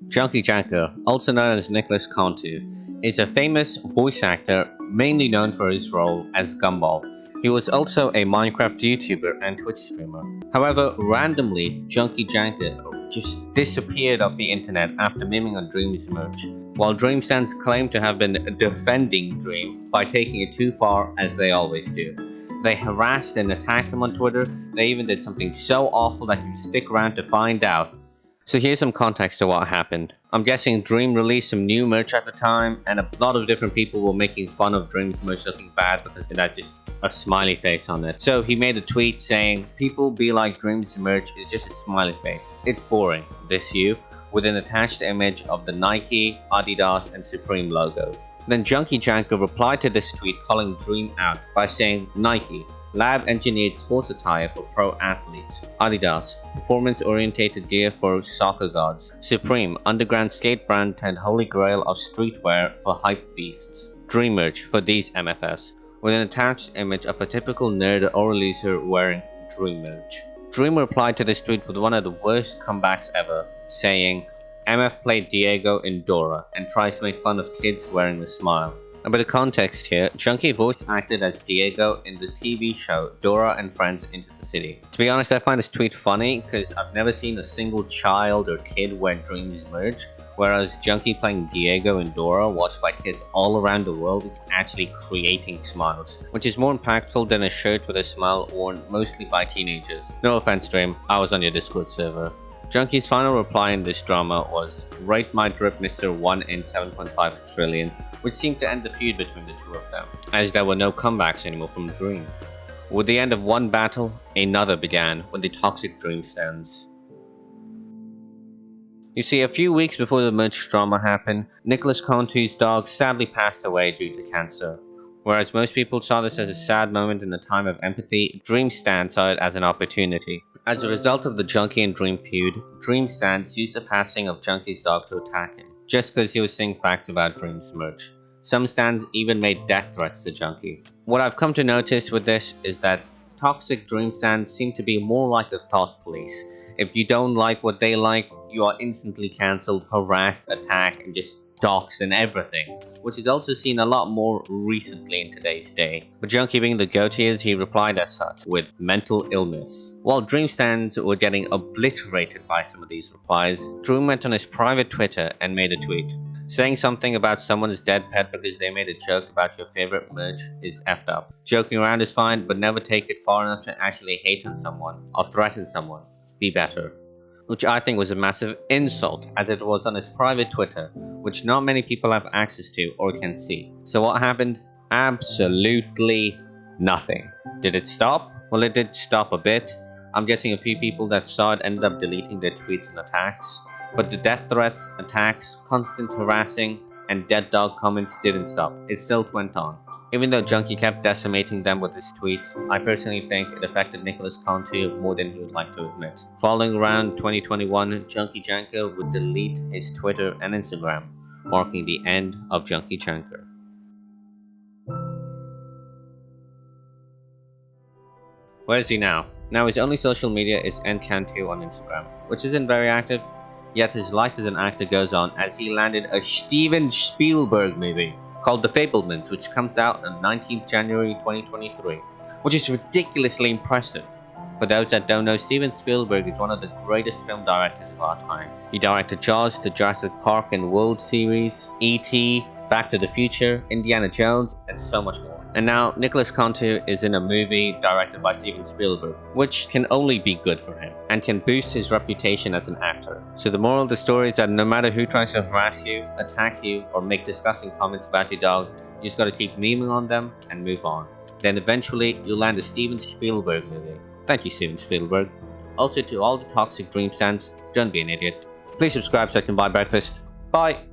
Junky Janker, also known as Nicolas Cantu, is a famous voice actor mainly known for his role as Gumball. He was also a Minecraft YouTuber and Twitch streamer. However, randomly, Junky Janker just disappeared off the internet after memeing on Dream's merch, while Dream stands claim to have been defending Dream by taking it too far, as they always do. They harassed and attacked him on Twitter. They even did something so awful that you stick around to find out. So here's some context to what happened. I'm guessing Dream released some new merch at the time, and a lot of different people were making fun of Dream's merch looking bad because it had just a smiley face on it. So he made a tweet saying, "People be like Dream's merch is just a smiley face. It's boring, this you," with an attached image of the Nike, Adidas, and Supreme logo. Then Junky Janker replied to this tweet calling Dream out by saying, "Nike, lab-engineered sports attire for pro athletes. Adidas, performance-orientated gear for soccer gods. Supreme, underground skate brand and holy grail of streetwear for hype beasts. Dream merch for these MFS," with an attached image of a typical nerd or releaser wearing Dream merch. Dream replied to this tweet with one of the worst comebacks ever, saying, "MF played Diego in Dora and tries to make fun of kids wearing a smile." A bit of context here, Junky voice acted as Diego in the TV show Dora and Friends Into the City. To be honest, I find this tweet funny because I've never seen a single child or kid wear Dream's merch, whereas Junky playing Diego in Dora, watched by kids all around the world, is actually creating smiles, which is more impactful than a shirt with a smile worn mostly by teenagers. No offense, Dream, I was on your Discord server. Junky's final reply in this drama was, "Rate my drip Mr. 1 in 7.5 trillion, which seemed to end the feud between the two of them, as there were no comebacks anymore from Dream. With the end of one battle, another began when the toxic Dream stands. You see, a few weeks before the merch drama happened, Nicolas Cantu's dog sadly passed away due to cancer. Whereas most people saw this as a sad moment in a time of empathy, Dream Stan saw it as an opportunity. As a result of the Junky and Dream feud, Dream Stans used the passing of Junky's dog to attack him, just because he was saying facts about Dream's merch. Some stans even made death threats to Junky. What I've come to notice with this is that toxic Dream stans seem to be more like the thought police. If you don't like what they like, you are instantly cancelled, harassed, attacked, and just doxed and everything, which is also seen a lot more recently in today's day. But Junky being the goat he is, he replied as such, with mental illness. While Dream stans were getting obliterated by some of these replies, Dream went on his private Twitter and made a tweet, saying something about someone's dead pet because they made a joke about your favorite merch is effed up. Joking around is fine, but never take it far enough to actually hate on someone or threaten someone. Be better. Which I think was a massive insult, as it was on his private Twitter, which not many people have access to or can see. So what happened? Absolutely nothing. Did it stop? Well, it did stop a bit. I'm guessing a few people that saw it ended up deleting their tweets and attacks. But the death threats, attacks, constant harassing, and dead dog comments didn't stop. It still went on. Even though Junky kept decimating them with his tweets, I personally think it affected Nicolas Cantu more than he would like to admit. Following around 2021, Junky Janker would delete his Twitter and Instagram, marking the end of Junky Janker. Where is he now? Now his only social media is Cantu on Instagram, which isn't very active, yet his life as an actor goes on as he landed a Steven Spielberg movie called The Fabelmans, which comes out on 19th January 2023, which is ridiculously impressive. For those that don't know, Steven Spielberg is one of the greatest film directors of our time. He directed Jaws, the Jurassic Park and World series, E.T., Back to the Future, Indiana Jones, and so much more. And now, Nicolas Cantu is in a movie directed by Steven Spielberg, which can only be good for him, and can boost his reputation as an actor. So the moral of the story is that no matter who tries to harass you, attack you, or make disgusting comments about your dog, you just gotta keep memeing on them and move on. Then eventually, you'll land a Steven Spielberg movie. Thank you, Steven Spielberg. Also, to all the toxic Dream stans, don't be an idiot. Please subscribe so I can buy breakfast. Bye!